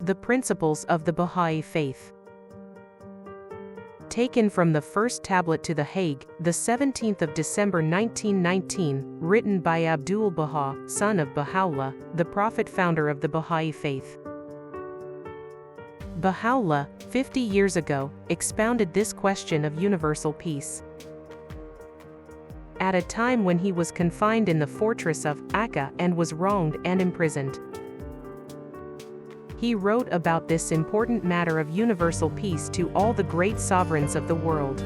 The Principles of the Baha'i Faith. Taken from the first tablet to the Hague, the 17th of December 1919, written by Abdu'l Bahá, son of Baha'u'llah, the prophet founder of the Baha'i Faith. Baha'u'llah, 50 years ago, expounded this question of universal peace. At a time when he was confined in the fortress of Hague and was wronged and imprisoned. He wrote about this important matter of universal peace to all the great sovereigns of the world,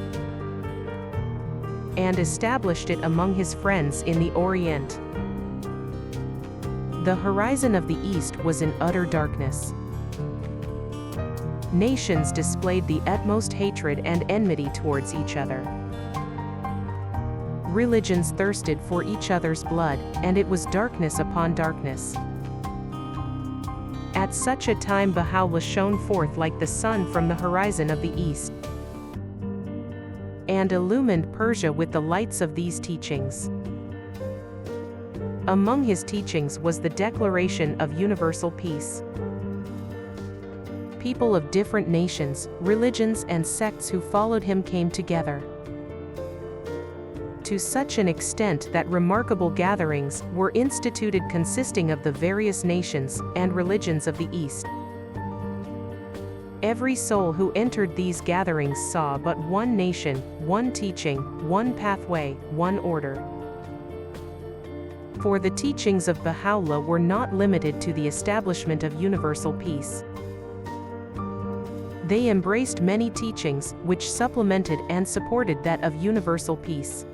and established it among his friends in the Orient. The horizon of the East was in utter darkness. Nations displayed the utmost hatred and enmity towards each other. Religions thirsted for each other's blood, and it was darkness upon darkness. At such a time Baha'u'llah shone forth like the sun from the horizon of the east, and illumined Persia with the lights of these teachings. Among his teachings was the declaration of universal peace. People of different nations, religions and sects who followed him came together, to such an extent that remarkable gatherings were instituted consisting of the various nations and religions of the East. Every soul who entered these gatherings saw but one nation, one teaching, one pathway, one order. For the teachings of Baha'u'llah were not limited to the establishment of universal peace. They embraced many teachings, which supplemented and supported that of universal peace.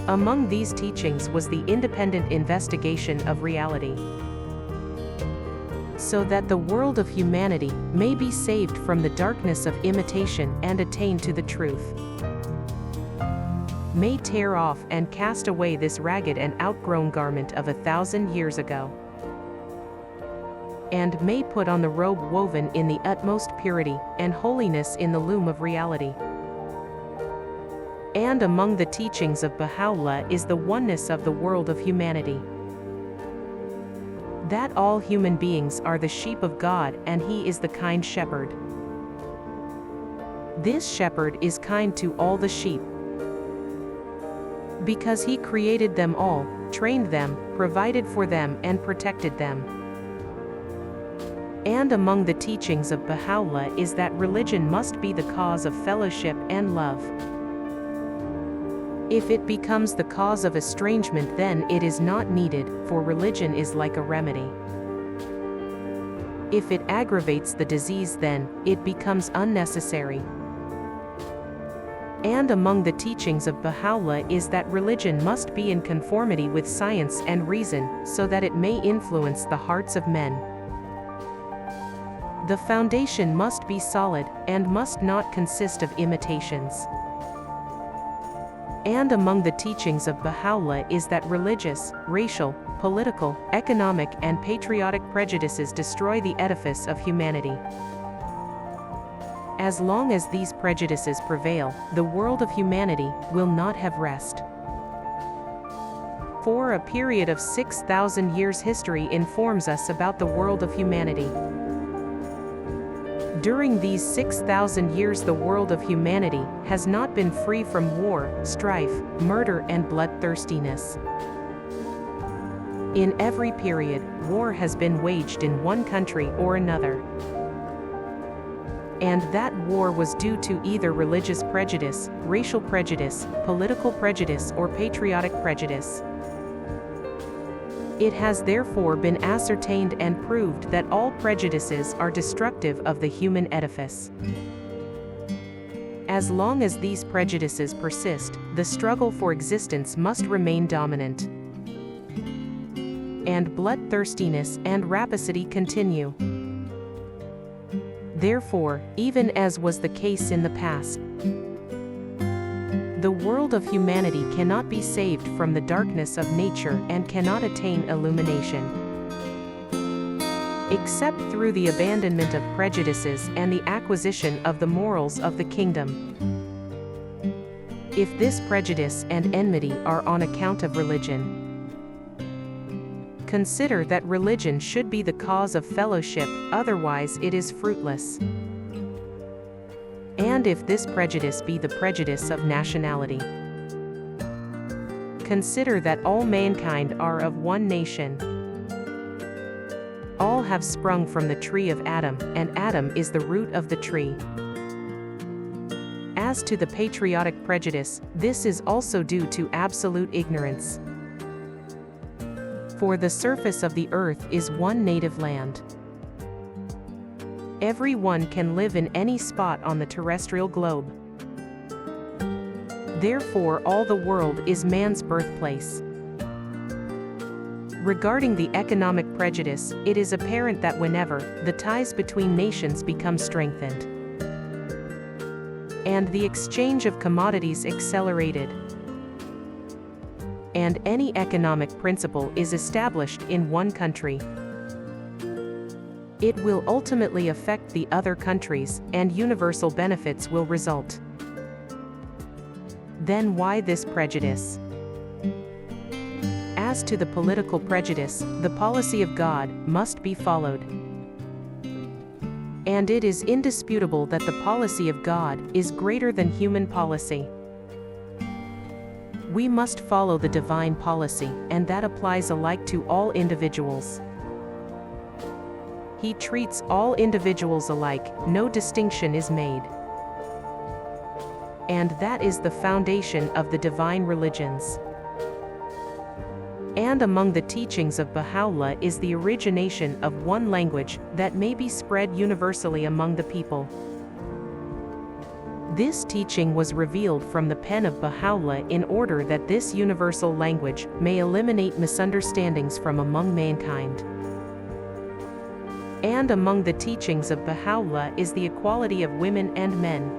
Among these teachings was the independent investigation of reality, so that the world of humanity may be saved from the darkness of imitation and attain to the truth, may tear off and cast away this ragged and outgrown garment of 1,000 years ago, and may put on the robe woven in the utmost purity and holiness in the loom of reality. And among the teachings of Baha'u'llah is the oneness of the world of humanity. That all human beings are the sheep of God and He is the kind shepherd. This shepherd is kind to all the sheep, because He created them all, trained them, provided for them and protected them. And among the teachings of Baha'u'llah is that religion must be the cause of fellowship and love. If it becomes the cause of estrangement, then it is not needed, for religion is like a remedy. If it aggravates the disease, then it becomes unnecessary. And among the teachings of Baha'u'llah is that religion must be in conformity with science and reason, so that it may influence the hearts of men. The foundation must be solid, and must not consist of imitations. And among the teachings of Baha'u'llah is that religious, racial, political, economic and patriotic prejudices destroy the edifice of humanity. As long as these prejudices prevail, the world of humanity will not have rest. For a period of 6,000 years history informs us about the world of humanity. During these 6,000 years the world of humanity has not been free from war, strife, murder and bloodthirstiness. In every period, war has been waged in one country or another. And that war was due to either religious prejudice, racial prejudice, political prejudice or patriotic prejudice. It has therefore been ascertained and proved that all prejudices are destructive of the human edifice. As long as these prejudices persist, the struggle for existence must remain dominant, and bloodthirstiness and rapacity continue. Therefore, even as was the case in the past, the world of humanity cannot be saved from the darkness of nature and cannot attain illumination, except through the abandonment of prejudices and the acquisition of the morals of the kingdom. If this prejudice and enmity are on account of religion, Consider that religion should be the cause of fellowship, otherwise it is fruitless. And if this prejudice be the prejudice of nationality, consider that all mankind are of one nation. All have sprung from the tree of Adam, and Adam is the root of the tree. As to the patriotic prejudice, this is also due to absolute ignorance. For the surface of the earth is one native land. Everyone can live in any spot on the terrestrial globe. Therefore, all the world is man's birthplace. Regarding the economic prejudice, it is apparent that whenever the ties between nations become strengthened and the exchange of commodities accelerated, and any economic principle is established in one country, it will ultimately affect the other countries, and universal benefits will result. Then why this prejudice? As to the political prejudice, the policy of God must be followed. And it is indisputable that the policy of God is greater than human policy. We must follow the divine policy, and that applies alike to all individuals. He treats all individuals alike, no distinction is made. And that is the foundation of the divine religions. And among the teachings of Baha'u'llah is the origination of one language that may be spread universally among the people. This teaching was revealed from the pen of Baha'u'llah in order that this universal language may eliminate misunderstandings from among mankind. And among the teachings of Baha'u'llah is the equality of women and men.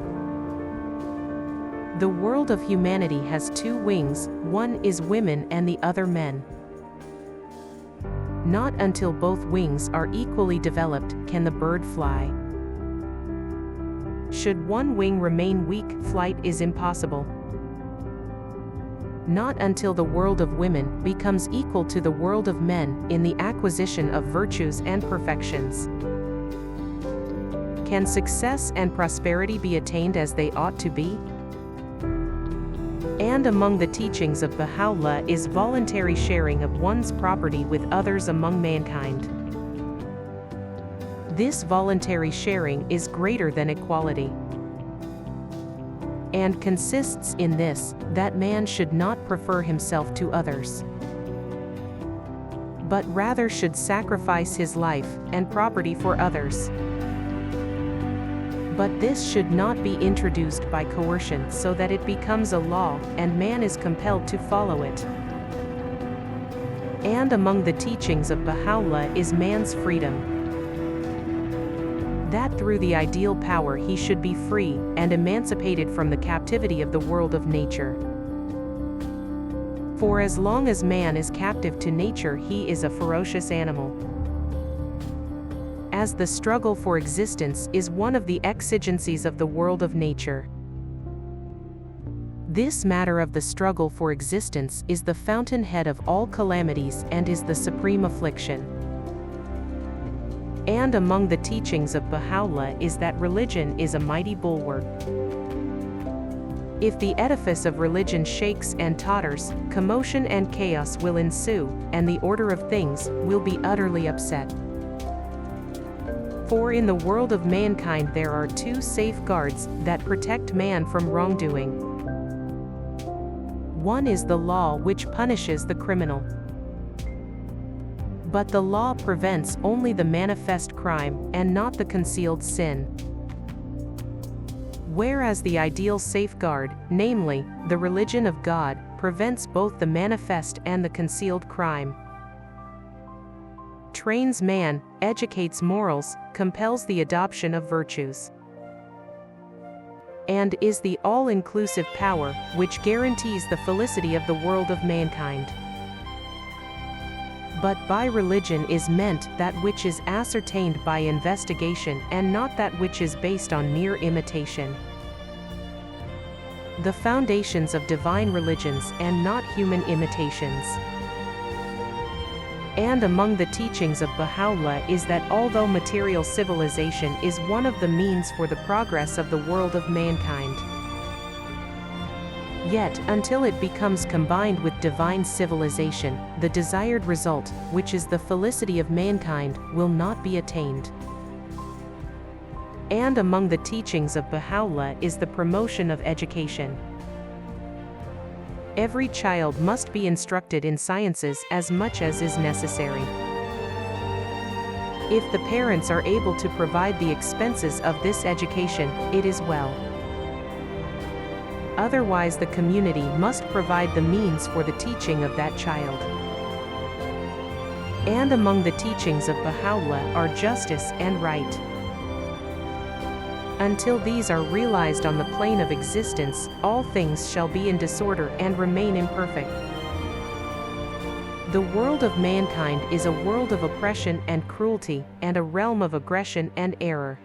The world of humanity has two wings, one is women and the other men. Not until both wings are equally developed can the bird fly. Should one wing remain weak, flight is impossible. Not until the world of women becomes equal to the world of men in the acquisition of virtues and perfections can success and prosperity be attained as they ought to be. And among the teachings of Baha'u'llah is voluntary sharing of one's property with others among mankind. This voluntary sharing is greater than equality, and consists in this, that man should not prefer himself to others, but rather should sacrifice his life and property for others. But this should not be introduced by coercion so that it becomes a law, and man is compelled to follow it. And among the teachings of Baha'u'llah is man's freedom, that through the ideal power he should be free and emancipated from the captivity of the world of nature. For as long as man is captive to nature, he is a ferocious animal. As the struggle for existence is one of the exigencies of the world of nature. This matter of the struggle for existence is the fountainhead of all calamities and is the supreme affliction. And among the teachings of Baha'u'llah is that religion is a mighty bulwark. If the edifice of religion shakes and totters, commotion and chaos will ensue, and the order of things will be utterly upset. For in the world of mankind there are two safeguards that protect man from wrongdoing. One is the law, which punishes the criminal. But the law prevents only the manifest crime, and not the concealed sin. Whereas the ideal safeguard, namely, the religion of God, prevents both the manifest and the concealed crime. Trains man, educates morals, compels the adoption of virtues, and is the all-inclusive power which guarantees the felicity of the world of mankind. But by religion is meant that which is ascertained by investigation and not that which is based on mere imitation. The foundations of divine religions and not human imitations. And among the teachings of Baha'u'llah is that although material civilization is one of the means for the progress of the world of mankind, yet, until it becomes combined with divine civilization, the desired result, which is the felicity of mankind, will not be attained. And among the teachings of Baha'u'llah is the promotion of education. Every child must be instructed in sciences as much as is necessary. If the parents are able to provide the expenses of this education, it is well. Otherwise, the community must provide the means for the teaching of that child. And among the teachings of Baha'u'llah are justice and right. Until these are realized on the plane of existence, all things shall be in disorder and remain imperfect. The world of mankind is a world of oppression and cruelty, and a realm of aggression and error.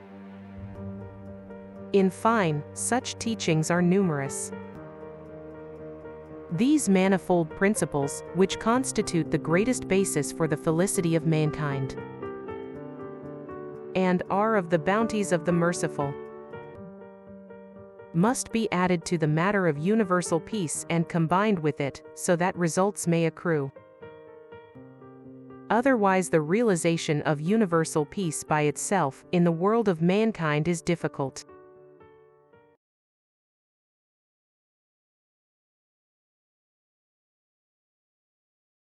In fine, such teachings are numerous. These manifold principles, which constitute the greatest basis for the felicity of mankind, and are of the bounties of the merciful, must be added to the matter of universal peace and combined with it, so that results may accrue. Otherwise, the realization of universal peace by itself, in the world of mankind is difficult.